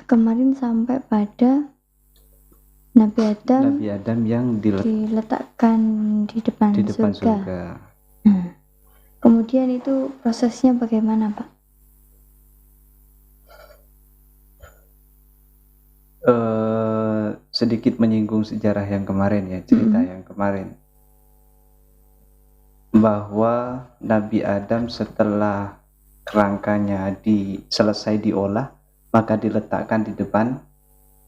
kemarin sampai pada Nabi Adam yang diletakkan di depan surga. Kemudian itu prosesnya bagaimana, Pak? Sedikit menyinggung sejarah yang kemarin ya, cerita yang kemarin, bahwa Nabi Adam setelah kerangkanya selesai diolah, maka diletakkan di depan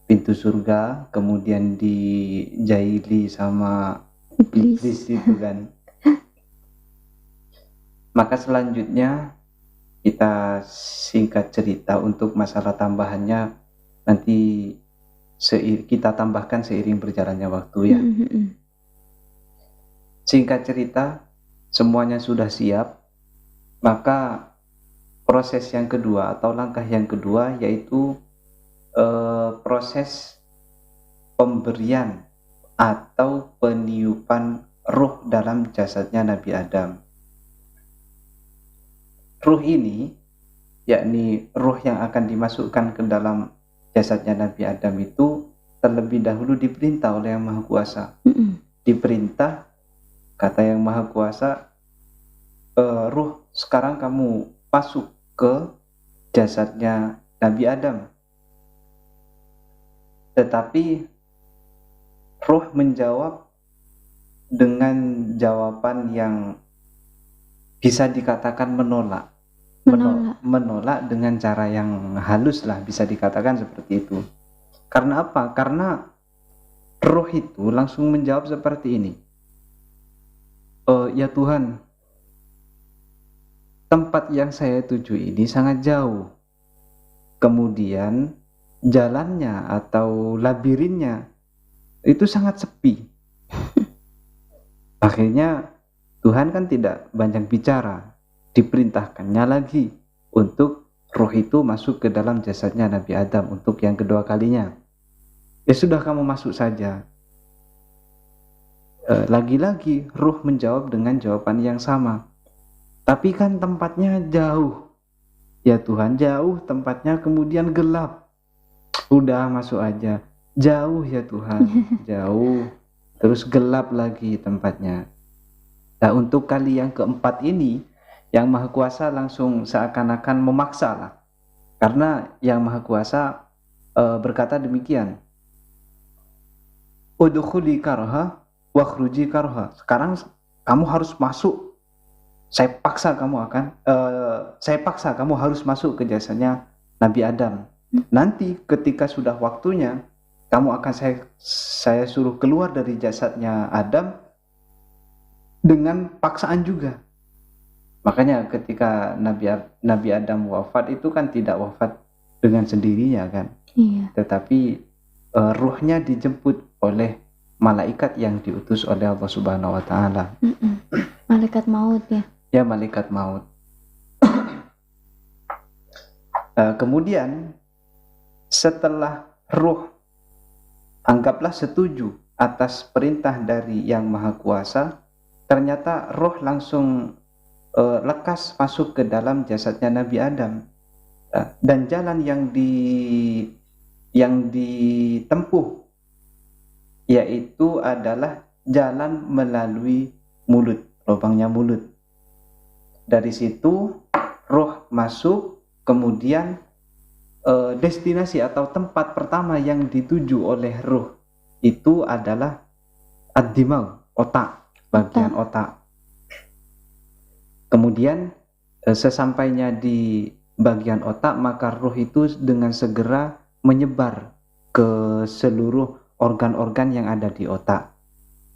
pintu surga, kemudian dijaili sama iblis itu kan. Maka selanjutnya kita singkat cerita, untuk masalah tambahannya nanti kita tambahkan seiring berjalannya waktu ya. Singkat cerita, semuanya sudah siap, maka proses yang kedua atau langkah yang kedua yaitu proses pemberian atau peniupan ruh dalam jasadnya Nabi Adam. Ruh ini, yakni ruh yang akan dimasukkan ke dalam jasadnya Nabi Adam itu terlebih dahulu diperintah oleh Yang Maha Kuasa. Diperintah, kata Yang Maha Kuasa, ruh sekarang kamu masuk ke jasadnya Nabi Adam. Tetapi ruh menjawab dengan jawaban yang bisa dikatakan menolak dengan cara yang halus lah, bisa dikatakan seperti itu. Karena apa? Karena ruh itu langsung menjawab seperti ini, ya Tuhan, tempat yang saya tuju ini sangat jauh, kemudian jalannya atau labirinnya itu sangat sepi. Akhirnya Tuhan kan tidak banyak bicara, diperintahkannya lagi untuk ruh itu masuk ke dalam jasadnya Nabi Adam untuk yang kedua kalinya. Ya sudah, kamu masuk saja. Lagi-lagi ruh menjawab dengan jawaban yang sama. Tapi kan tempatnya jauh. Ya Tuhan, jauh tempatnya, kemudian gelap. Udah masuk aja. Jauh ya Tuhan, jauh. Terus gelap lagi tempatnya. Nah, untuk kali yang keempat ini, Yang Maha Kuasa langsung seakan-akan memaksa lah. Karena Yang Maha Kuasa berkata demikian, udkhuli karha wakhruji karha. Sekarang kamu harus masuk. Saya paksa kamu harus masuk ke jasadnya Nabi Adam. Nanti ketika sudah waktunya, kamu akan saya suruh keluar dari jasadnya Adam dengan paksaan juga. Makanya ketika Nabi Adam wafat itu kan tidak wafat dengan sendirinya kan. Iya. Tetapi ruhnya dijemput oleh malaikat yang diutus oleh Allah Subhanahu wa taala. Malaikat maut ya. Ya, malaikat maut. Kemudian setelah ruh anggaplah setuju atas perintah dari Yang Maha Kuasa, ternyata ruh langsung lekas masuk ke dalam jasadnya Nabi Adam. Dan jalan yang ditempuh yaitu adalah jalan melalui mulut, lubangnya mulut. Dari situ ruh masuk, kemudian destinasi atau tempat pertama yang dituju oleh ruh itu adalah ad-dimag, otak, bagian otak. Kemudian sesampainya di bagian otak, maka ruh itu dengan segera menyebar ke seluruh organ-organ yang ada di otak.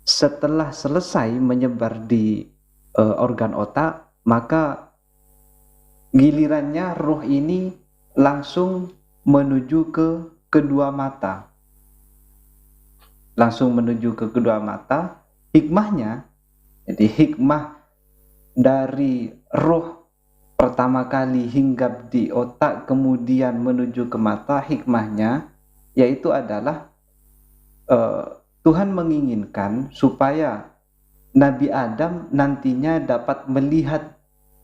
Setelah selesai menyebar di organ otak, maka gilirannya ruh ini langsung menuju ke kedua mata. Hikmahnya, jadi hikmah dari ruh pertama kali hinggap di otak kemudian menuju ke mata, hikmahnya yaitu adalah Tuhan menginginkan supaya Nabi Adam nantinya dapat melihat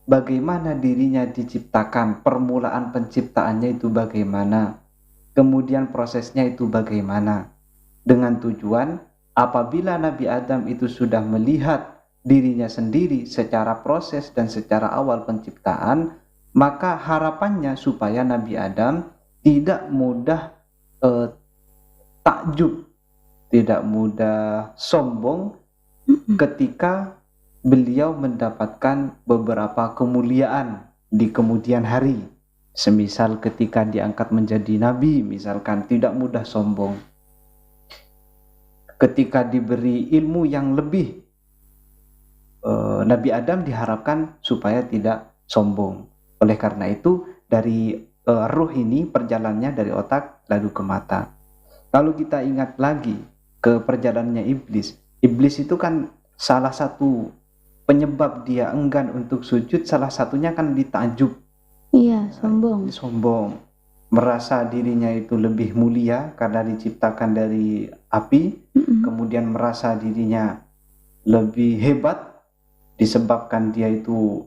bagaimana dirinya diciptakan, permulaan penciptaannya itu bagaimana. kemudian prosesnya itu bagaimana, dengan tujuan apabila Nabi Adam itu sudah melihat dirinya sendiri secara proses dan secara awal penciptaan, maka harapannya supaya Nabi Adam tidak mudah takjub, tidak mudah sombong ketika beliau mendapatkan beberapa kemuliaan di kemudian hari. Semisal ketika diangkat menjadi nabi, misalkan, tidak mudah sombong. Ketika diberi ilmu yang lebih, Nabi Adam diharapkan supaya tidak sombong. Oleh karena itu, dari ruh ini perjalanannya dari otak lalu ke mata. Kalau kita ingat lagi ke perjalanannya iblis, iblis itu kan salah satu penyebab dia enggan untuk sujud, salah satunya kan ditakjub. Iya, sombong. Sombong, merasa dirinya itu lebih mulia karena diciptakan dari api, kemudian merasa dirinya lebih hebat disebabkan dia itu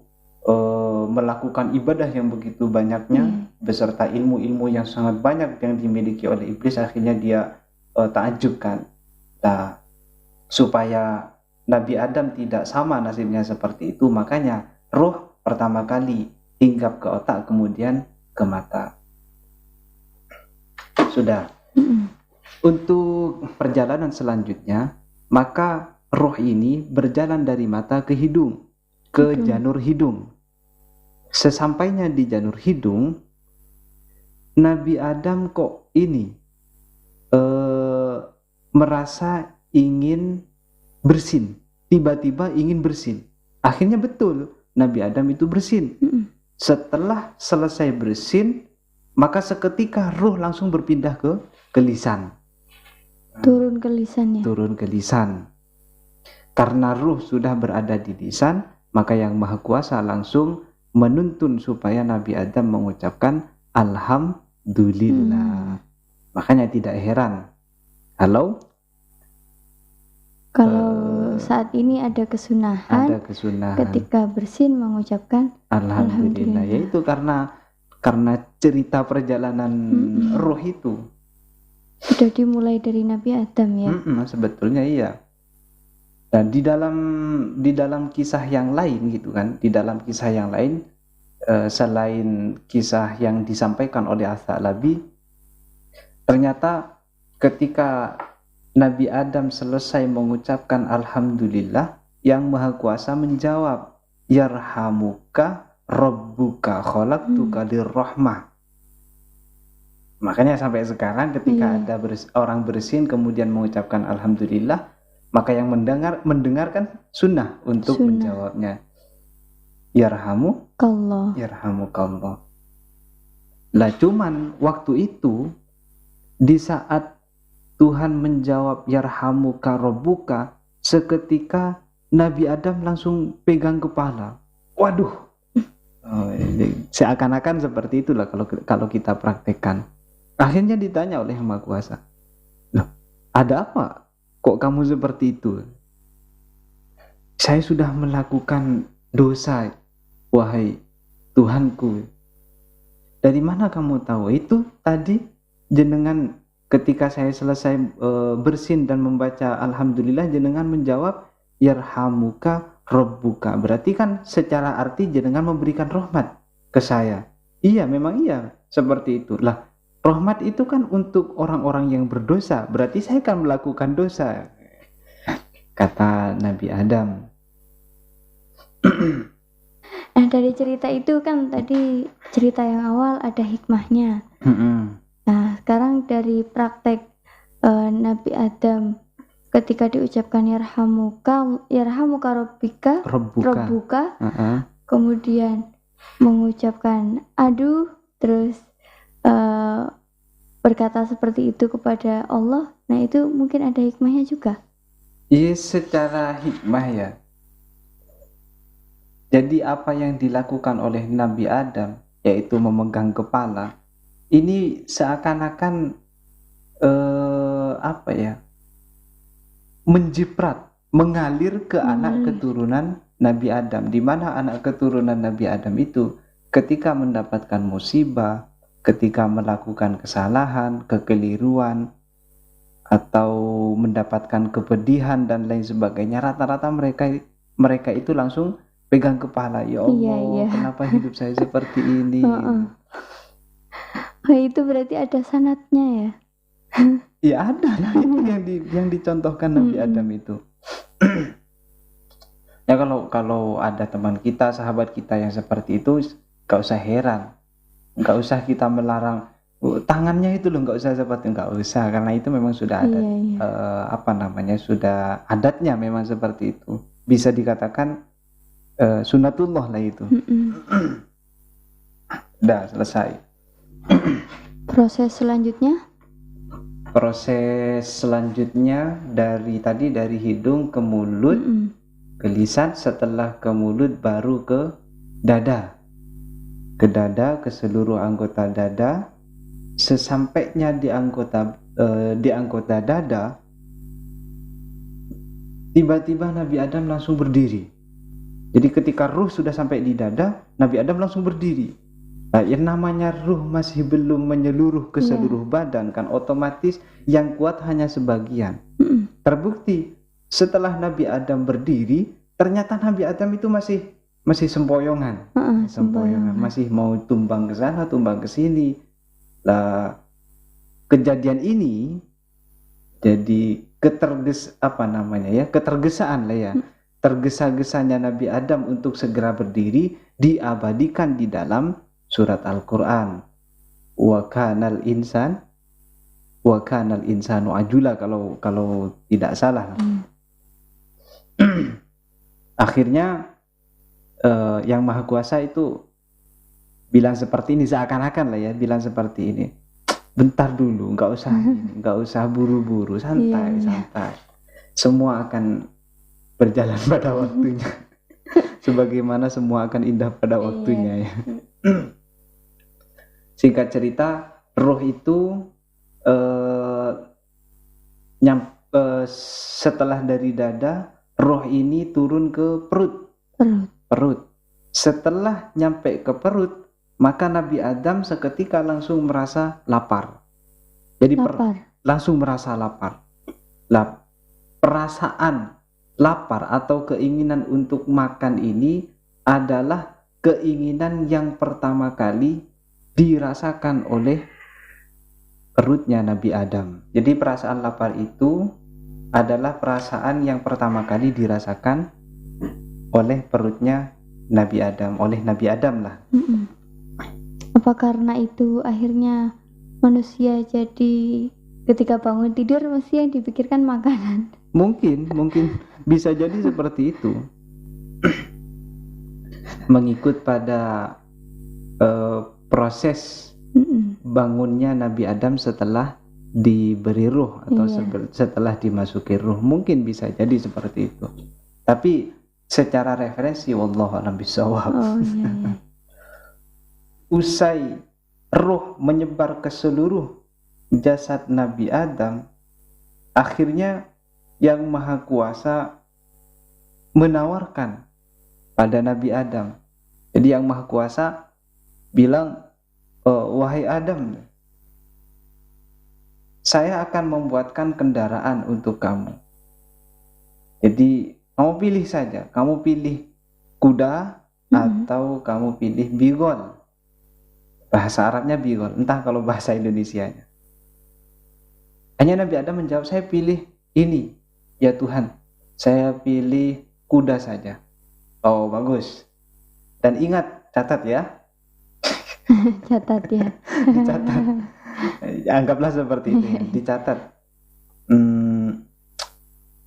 melakukan ibadah yang begitu banyaknya, beserta ilmu-ilmu yang sangat banyak yang dimiliki oleh iblis. Akhirnya dia takjubkan. Nah, supaya Nabi Adam tidak sama nasibnya seperti itu, makanya roh pertama kali hinggap ke otak, kemudian ke mata. Sudah. Untuk perjalanan selanjutnya, maka roh ini berjalan dari mata ke hidung, ke janur hidung. Sesampainya di janur hidung, Nabi Adam kok ini merasa ingin bersin, tiba-tiba ingin bersin. Akhirnya betul, Nabi Adam itu bersin. Setelah selesai bersin, maka seketika ruh langsung berpindah ke lisan. Turun ke lisan ya? Turun ke lisan. Karena ruh sudah berada di lisan, maka Yang Maha Kuasa langsung menuntun supaya Nabi Adam mengucapkan Alhamdulillah. Makanya tidak heran kalau saat ini ada kesunahan ketika bersin mengucapkan Alhamdulillah. Alhamdulillah. Yaitu karena cerita perjalanan roh itu sudah dimulai dari Nabi Adam ya. Sebetulnya iya. Dan di dalam kisah yang lain gitu kan, di dalam kisah yang lain selain kisah yang disampaikan oleh As-Sa'labi, ternyata ketika Nabi Adam selesai mengucapkan Alhamdulillah, Yang Maha Kuasa menjawab, Yarhamuka Rabbuka khalaqtuka lirrahmah. Makanya sampai sekarang ketika ada orang bersin kemudian mengucapkan Alhamdulillah, maka yang mendengarkan sunnah untuk menjawabnya, Yarhamukallah. Lah cuman waktu itu, di saat Tuhan menjawab Yarhamuka Rabbuka, seketika Nabi Adam langsung pegang kepala. Waduh, seakan-akan seperti itulah kalau kita praktekkan. Akhirnya ditanya oleh Yang Maha Kuasa, loh, ada apa? Kok kamu seperti itu? Saya sudah melakukan dosa, wahai Tuhanku. Dari mana kamu tahu? Itu tadi jenengan ketika saya selesai bersin dan membaca Alhamdulillah, jenengan menjawab Yarhamuka Rabbuka. Berarti kan secara arti jenengan memberikan rahmat ke saya. Iya, memang iya, seperti itulah. Rahmat itu kan untuk orang-orang yang berdosa. Berarti saya kan melakukan dosa, kata Nabi Adam. Nah, dari cerita itu kan tadi cerita yang awal ada hikmahnya. Nah, sekarang dari praktek Nabi Adam ketika diucapkan Yarhamuka Rabbuka, kemudian mengucapkan aduh, terus berkata seperti itu kepada Allah. Nah, itu mungkin ada hikmahnya juga. Iya, secara hikmah ya. Jadi apa yang dilakukan oleh Nabi Adam, yaitu memegang kepala, ini seakan-akan menjiprat, mengalir ke anak keturunan Nabi Adam, di mana anak keturunan Nabi Adam itu ketika mendapatkan musibah, ketika melakukan kesalahan, kekeliruan, atau mendapatkan kepedihan dan lain sebagainya, rata-rata mereka itu langsung pegang kepala, ya Allah, kenapa hidup saya seperti ini? Oh, itu berarti ada sanadnya ya? Ya ada lah, itu yang dicontohkan Nabi Adam itu. Ya kalau ada teman kita, sahabat kita yang seperti itu, gak usah heran, gak usah kita melarang tangannya itu loh, gak usah seperti, gak usah, karena itu memang sudah ada sudah adatnya memang seperti itu, bisa dikatakan sunatullah lah itu. Udah selesai. Proses selanjutnya dari hidung ke mulut, ke lisan, setelah ke mulut baru ke dada, ke seluruh anggota dada. Sesampainya di anggota dada, tiba-tiba Nabi Adam langsung berdiri. Jadi ketika ruh sudah sampai di dada, Nabi Adam langsung berdiri. Nah, yang namanya ruh masih belum menyeluruh ke seluruh badan, kan otomatis yang kuat hanya sebagian. Terbukti setelah Nabi Adam berdiri, ternyata Nabi Adam itu masih sempoyongan, masih mau tumbang ke sana, tumbang ke sini. Nah, kejadian ini jadi ketergesaan lah ya. Tergesa-gesanya Nabi Adam untuk segera berdiri diabadikan di dalam surat Al-Quran. Wa kanal insanu ajula, kalau tidak salah. Akhirnya yang Maha Kuasa itu bilang seperti ini, seakan-akan lah ya, bilang seperti ini, bentar dulu, nggak usah buru-buru, santai. Semua akan berjalan pada waktunya. Sebagaimana semua akan indah pada waktunya ya. Singkat cerita, roh itu setelah dari dada, roh ini turun ke perut. Setelah nyampe ke perut, maka Nabi Adam seketika langsung merasa lapar. Jadi langsung merasa lapar. Perasaan lapar atau keinginan untuk makan ini adalah keinginan yang pertama kali dirasakan oleh perutnya Nabi Adam. Jadi perasaan lapar itu adalah perasaan yang pertama kali dirasakan oleh perutnya Nabi Adam, oleh Nabi Adam lah. Apa karena itu akhirnya manusia jadi ketika bangun tidur mesti yang dipikirkan makanan? Mungkin bisa jadi seperti itu. Mengikut pada proses bangunnya Nabi Adam setelah diberi ruh atau setelah dimasuki ruh, mungkin bisa jadi seperti itu. Tapi secara referensi wallahu a'lam bishawab. Usai ruh menyebar ke seluruh jasad Nabi Adam, akhirnya Yang Maha Kuasa menawarkan pada Nabi Adam. Jadi Yang Maha Kuasa bilang, wahai Adam, saya akan membuatkan kendaraan untuk kamu. Jadi kamu pilih saja, kamu pilih kuda atau kamu pilih bigol. Bahasa Arabnya bigol, entah kalau bahasa Indonesianya. Hanya Nabi Adam menjawab, saya pilih ini, ya Tuhan, saya pilih kuda saja. Oh bagus. Dan ingat, catat ya. Catat ya. Dicatat. Anggaplah seperti itu, dicatat.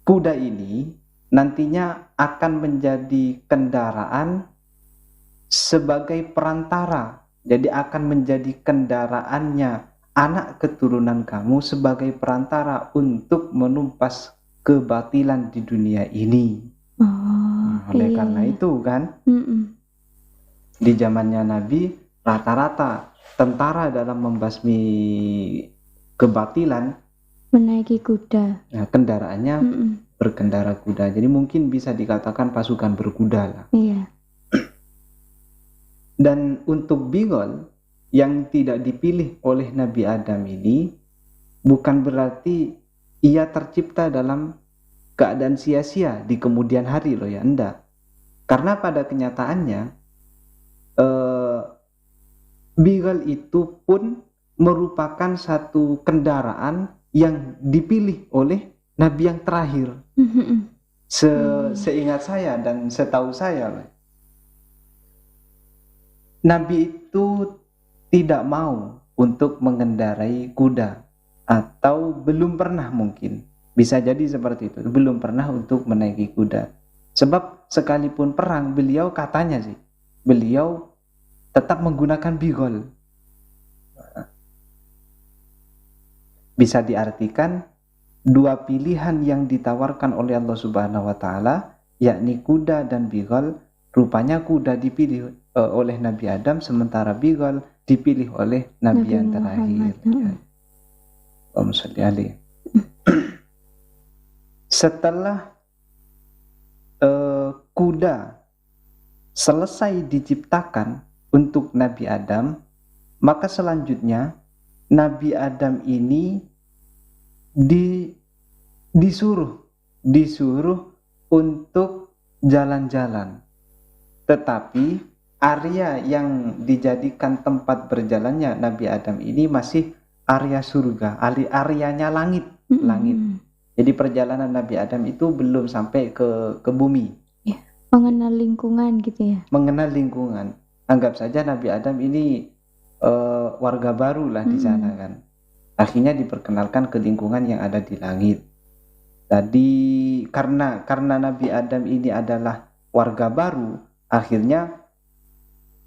Kuda ini nantinya akan menjadi kendaraan sebagai perantara. Jadi akan menjadi kendaraannya anak keturunan kamu sebagai perantara untuk menumpas kebatilan di dunia ini. Oleh karena itu kan, di zamannya Nabi rata-rata tentara dalam membasmi kebatilan menaiki kuda. Nah, kendaraannya berkendara kuda. Jadi mungkin bisa dikatakan pasukan berkuda lah. Iya. Dan untuk bigol yang tidak dipilih oleh Nabi Adam ini bukan berarti ia tercipta dalam keadaan sia-sia di kemudian hari loh ya, enggak. Karena pada kenyataannya Bigal itu pun merupakan satu kendaraan yang dipilih oleh Nabi yang terakhir. Seingat saya dan setahu saya, Nabi itu tidak mau untuk mengendarai kuda, atau belum pernah, mungkin bisa jadi seperti itu, belum pernah untuk menaiki kuda. Sebab sekalipun perang, beliau katanya sih, beliau tetap menggunakan bigol. Bisa diartikan dua pilihan yang ditawarkan oleh Allah Subhanahu wa taala, yakni kuda dan bigol. Rupanya kuda dipilih oleh Nabi Adam, sementara bigol dipilih oleh Nabi yang terakhir. Setelah kuda selesai diciptakan untuk Nabi Adam, maka selanjutnya Nabi Adam ini disuruh untuk jalan-jalan. Tetapi area yang dijadikan tempat berjalannya Nabi Adam ini masih area surga, areanya langit. Jadi perjalanan Nabi Adam itu belum sampai ke bumi. Ya, mengenal lingkungan gitu ya. Mengenal lingkungan. Anggap saja Nabi Adam ini warga baru lah di sana kan. Akhirnya diperkenalkan ke lingkungan yang ada di langit. Jadi karena Nabi Adam ini adalah warga baru, akhirnya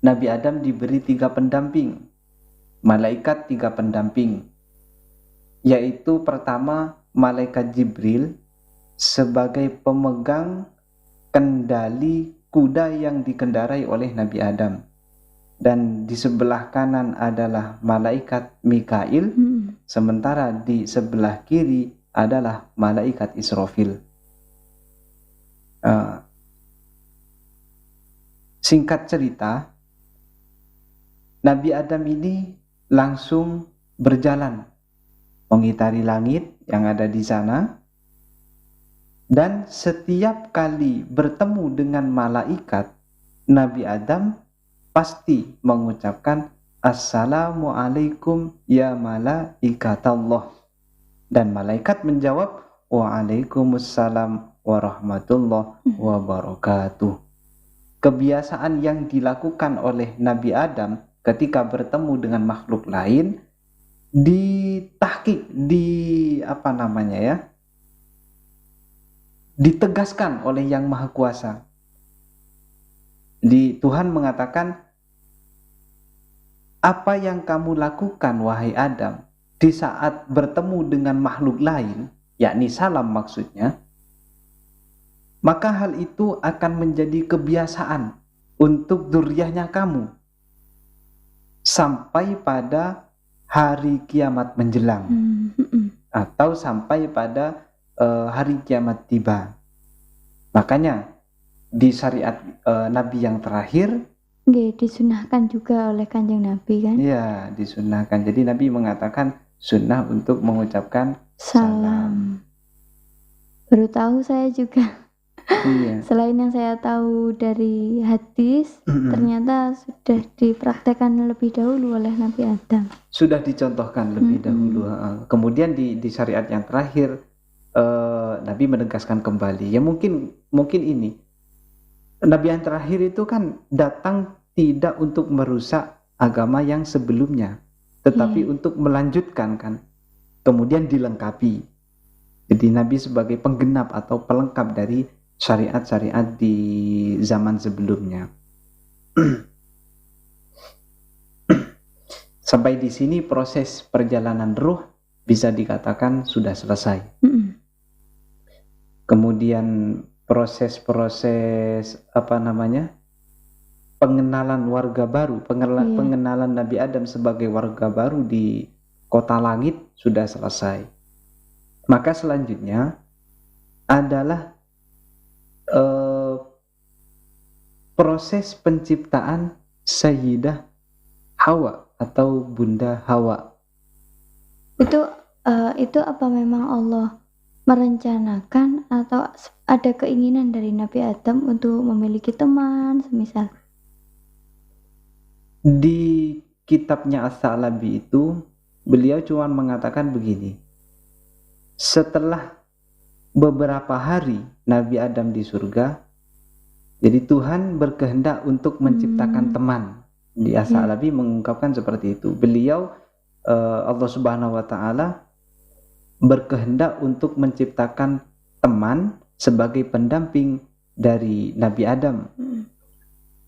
Nabi Adam diberi 3 pendamping, malaikat 3 pendamping, yaitu pertama malaikat Jibril sebagai pemegang kendali kuda yang dikendarai oleh Nabi Adam, dan di sebelah kanan adalah malaikat Mikail, sementara di sebelah kiri adalah malaikat Israfil. Singkat cerita, Nabi Adam ini langsung berjalan mengitari langit yang ada di sana, dan setiap kali bertemu dengan malaikat, Nabi Adam pasti mengucapkan Assalamualaikum ya malaikatallah, dan malaikat menjawab Waalaikumsalam warahmatullahi wabarakatuh. Kebiasaan yang dilakukan oleh Nabi Adam ketika bertemu dengan makhluk lain ditegaskan oleh Yang Maha Kuasa. Tuhan mengatakan, apa yang kamu lakukan wahai Adam di saat bertemu dengan makhluk lain, yakni salam maksudnya, maka hal itu akan menjadi kebiasaan untuk dzurriyyahnya kamu sampai pada hari kiamat menjelang, atau sampai pada hari kiamat tiba. Makanya di syariat Nabi yang terakhir disunahkan juga oleh Kanjeng Nabi kan? Ya, disunahkan. Jadi Nabi mengatakan sunnah untuk mengucapkan salam. Baru tahu saya juga. Iya. Selain yang saya tahu dari hadis, ternyata sudah dipraktekkan lebih dahulu oleh Nabi Adam. Sudah dicontohkan lebih dahulu. Kemudian di syariat yang terakhir, Nabi menegaskan kembali. Ya mungkin ini Nabi yang terakhir itu kan datang tidak untuk merusak agama yang sebelumnya, tetapi untuk melanjutkan kan, kemudian dilengkapi. Jadi Nabi sebagai penggenap atau pelengkap dari syariat-syariat di zaman sebelumnya. Sampai di sini proses perjalanan ruh bisa dikatakan sudah selesai. Kemudian proses-proses pengenalan warga baru, pengenalan Nabi Adam sebagai warga baru di kota langit sudah selesai. Maka selanjutnya adalah proses penciptaan Sayyidah Hawa atau Bunda Hawa. Itu apa memang Allah merencanakan atau ada keinginan dari Nabi Adam untuk memiliki teman semisal? Di kitabnya As-Sa'labi itu beliau cuma mengatakan begini, setelah beberapa hari Nabi Adam di surga, jadi Tuhan berkehendak untuk menciptakan teman. Di As-Sa'labi mengungkapkan seperti itu. Beliau Allah Subhanahu wa taala berkehendak untuk menciptakan teman sebagai pendamping dari Nabi Adam.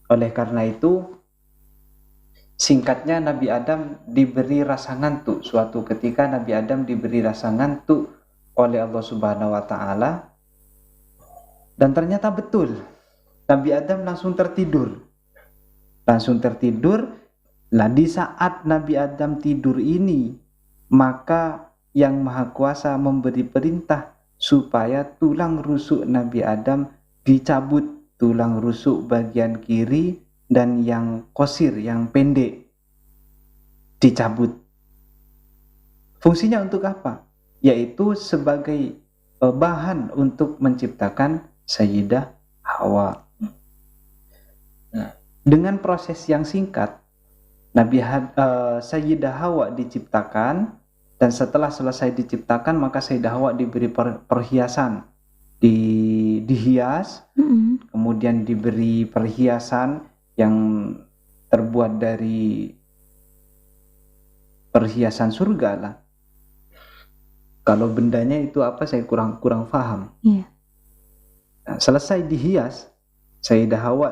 Oleh karena itu, singkatnya Nabi Adam diberi rasa ngantuk. Suatu ketika Nabi Adam diberi rasa ngantuk oleh Allah Subhanahu wa taala, dan ternyata betul Nabi Adam langsung tertidur. Lah di saat Nabi Adam tidur ini, maka Yang Maha Kuasa memberi perintah supaya tulang rusuk Nabi Adam dicabut, tulang rusuk bagian kiri dan yang qasir, yang pendek dicabut. Fungsinya untuk apa? Yaitu sebagai bahan untuk menciptakan Sayyidah Hawa. Dengan proses yang singkat, Sayyidah Hawa diciptakan, dan setelah selesai diciptakan maka Sayyidah Hawa diberi perhiasan, dihias, kemudian diberi perhiasan yang terbuat dari perhiasan surga lah. Kalau bendanya itu apa saya kurang paham. Nah, selesai dihias, Sayyidah Hawa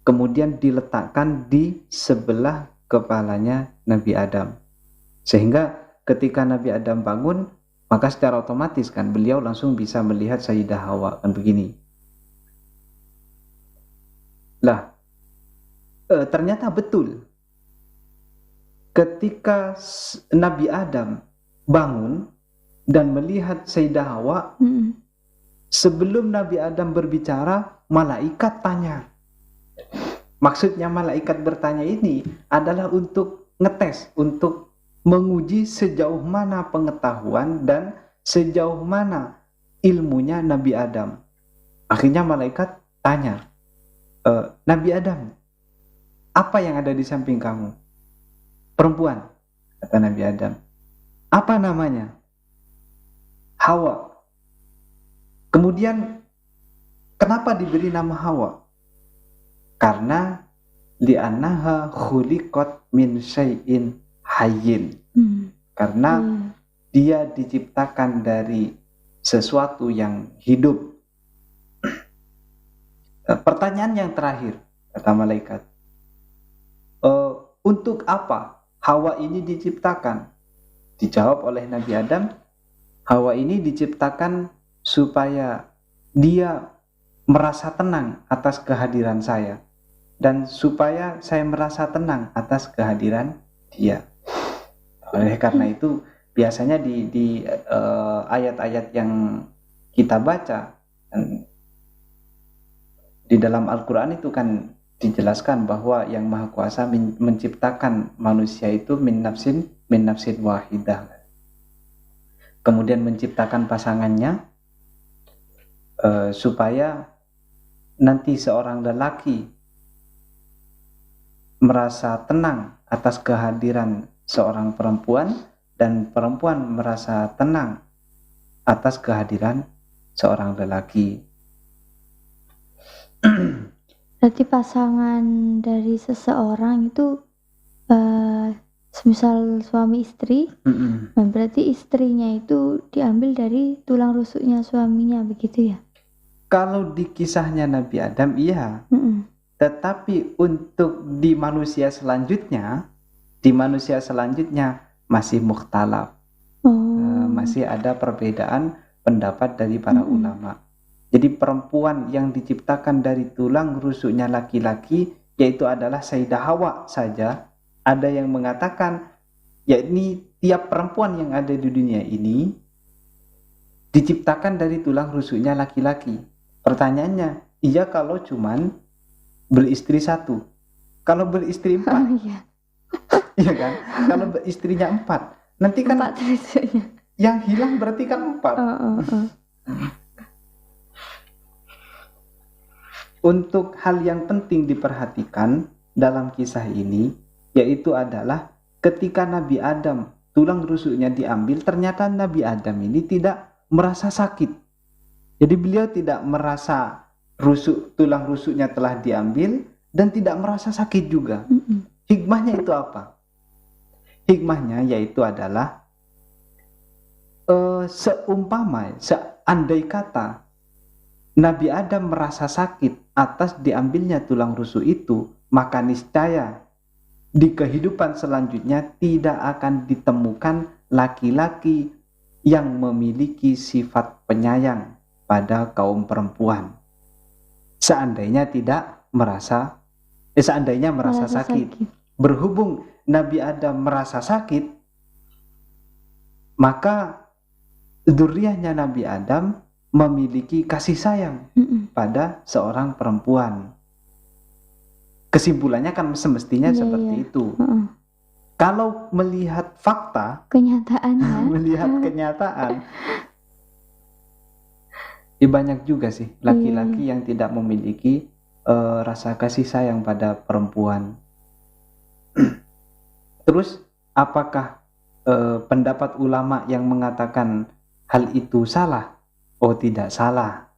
kemudian diletakkan di sebelah kepalanya Nabi Adam, sehingga ketika Nabi Adam bangun, maka secara otomatis kan beliau langsung bisa melihat Sayyidah Hawa kan begini. Lah, ternyata betul. Ketika Nabi Adam bangun dan melihat Sayyidah Hawa, sebelum Nabi Adam berbicara, malaikat tanya. Maksudnya malaikat bertanya ini adalah untuk ngetes, untuk menguji sejauh mana pengetahuan dan sejauh mana ilmunya Nabi Adam. Akhirnya malaikat tanya, Nabi Adam, apa yang ada di samping kamu? Perempuan, kata Nabi Adam. Apa namanya? Hawa. Kemudian kenapa diberi nama Hawa? Karena li'annaha khuliqat min syai'in hayyin. Karena dia diciptakan dari sesuatu yang hidup. Pertanyaan yang terakhir, kata malaikat, untuk apa Hawa ini diciptakan? Dijawab oleh Nabi Adam, Hawa ini diciptakan supaya dia merasa tenang atas kehadiran saya, dan supaya saya merasa tenang atas kehadiran dia. Oleh karena itu biasanya di ayat-ayat yang kita baca di dalam Al-Quran itu kan dijelaskan bahwa Yang Maha Kuasa menciptakan manusia itu min nafsin wahidah, kemudian menciptakan pasangannya supaya nanti seorang lelaki merasa tenang atas kehadiran seorang perempuan, dan perempuan merasa tenang atas kehadiran seorang lelaki. Berarti pasangan dari seseorang itu semisal suami istri, berarti istrinya itu diambil dari tulang rusuknya suaminya, begitu ya? Kalau di kisahnya Nabi Adam iya, tetapi untuk di manusia selanjutnya masih mukhtalaf, masih ada perbedaan pendapat dari para ulama. Jadi perempuan yang diciptakan dari tulang rusuknya laki-laki yaitu adalah Sayyidah Hawa saja. Ada yang mengatakan yakni tiap perempuan yang ada di dunia ini diciptakan dari tulang rusuknya laki-laki. Pertanyaannya, iya kalau cuman beristri satu. Kalau beristri 4, Iya kan? Kalau istrinya 4, nanti kan 4 rusuknya. yang hilang berarti kan 4. Untuk hal yang penting diperhatikan dalam kisah ini, yaitu adalah ketika Nabi Adam tulang rusuknya diambil, ternyata Nabi Adam ini tidak merasa sakit. Jadi beliau tidak merasa tulang rusuknya telah diambil dan tidak merasa sakit juga. Hikmahnya itu apa? Hikmahnya yaitu adalah seandai kata Nabi Adam merasa sakit atas diambilnya tulang rusuk itu, maka niscaya di kehidupan selanjutnya tidak akan ditemukan laki-laki yang memiliki sifat penyayang pada kaum perempuan. Seandainya merasa sakit. Berhubung Nabi Adam merasa sakit, maka dzurriyyahnya Nabi Adam memiliki kasih sayang pada seorang perempuan. Kesimpulannya kan semestinya seperti itu. Kalau melihat fakta, kenyataannya, melihat kenyataan, ya banyak juga sih laki-laki yang tidak memiliki rasa kasih sayang pada perempuan. Terus apakah pendapat ulama yang mengatakan hal itu salah? Oh, tidak salah.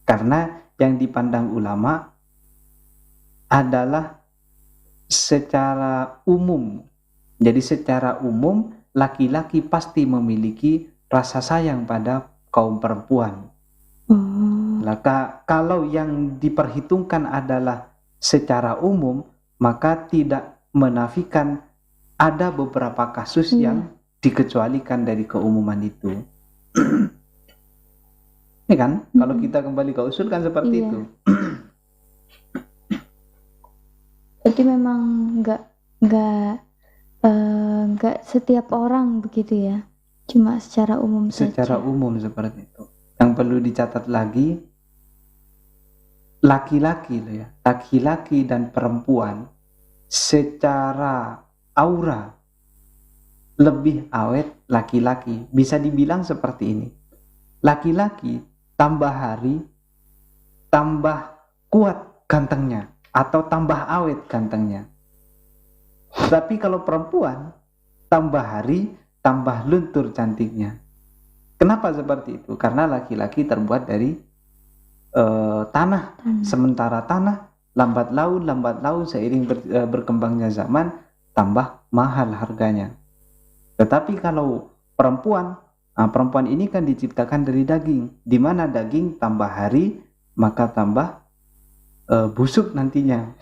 Karena yang dipandang ulama adalah secara umum. Jadi secara umum laki-laki pasti memiliki rasa sayang pada kaum perempuan. Maka kalau yang diperhitungkan adalah secara umum, maka tidak menafikan ada beberapa kasus yang dikecualikan dari keumuman itu. Ini kan, kalau kita kembali ke usul kan seperti itu. Jadi memang nggak setiap orang begitu ya, cuma secara umum saja. Secara umum seperti itu. Yang perlu dicatat lagi, laki-laki dan perempuan secara aura lebih awet laki-laki. Bisa dibilang seperti ini. Laki-laki tambah hari tambah kuat gantengnya atau tambah awet gantengnya. Tapi kalau perempuan tambah hari tambah luntur cantiknya. Kenapa seperti itu? Karena laki-laki terbuat dari tanah. Sementara tanah lambat laun seiring berkembangnya zaman tambah mahal harganya. Tetapi kalau perempuan ini kan diciptakan dari daging, di mana daging tambah hari maka tambah busuk nantinya,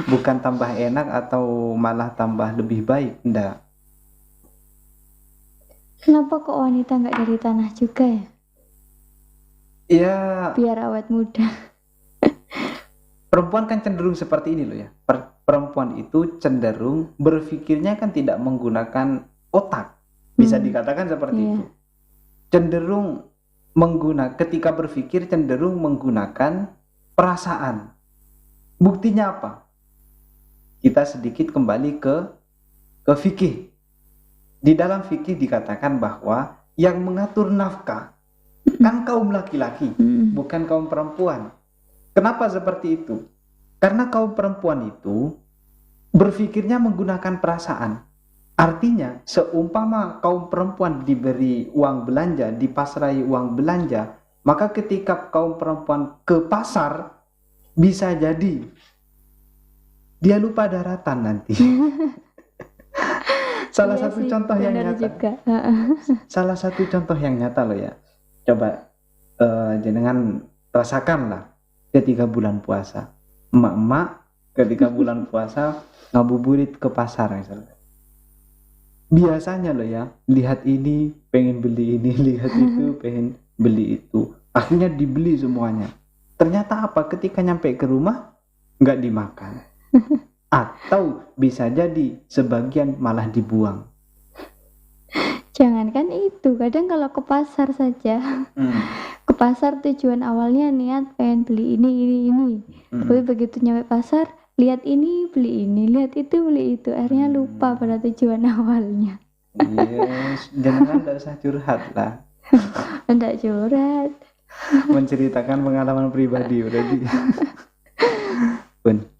bukan tambah enak atau malah tambah lebih baik, enggak. Kenapa kok wanita nggak dari tanah juga ya? Ya, biar awet muda. Perempuan kan cenderung seperti ini loh ya. Perempuan itu cenderung berpikirnya kan tidak menggunakan otak. Bisa dikatakan seperti itu. Cenderung ketika berpikir cenderung menggunakan perasaan. Buktinya apa? Kita sedikit kembali ke fikih. Di dalam fikih dikatakan bahwa yang mengatur nafkah kan kaum laki-laki, bukan kaum perempuan. Kenapa seperti itu? Karena kaum perempuan itu berpikirnya menggunakan perasaan. Artinya, seumpama kaum perempuan diberi uang belanja, dipasrai uang belanja, maka ketika kaum perempuan ke pasar, bisa jadi dia lupa daratan nanti. Salah satu contoh yang nyata. Salah satu contoh yang nyata loh ya. Coba jenengan rasakanlah ketika bulan puasa. Emak-emak ketika bulan puasa ngabuburit ke pasar misalnya. Biasanya loh ya, lihat ini pengen beli ini, lihat itu pengen beli itu. Akhirnya dibeli semuanya. Ternyata apa? Ketika nyampe ke rumah nggak dimakan. Atau bisa jadi sebagian malah dibuang. Jangankan itu, kadang kalau ke pasar saja, ke pasar tujuan awalnya niat pengen beli ini. Tapi begitu nyampe pasar lihat ini beli ini, lihat itu beli itu, akhirnya lupa pada tujuan awalnya. Iya, jangan nggak usah curhat lah. Enggak curhat. Menceritakan pengalaman pribadi berarti. Pun.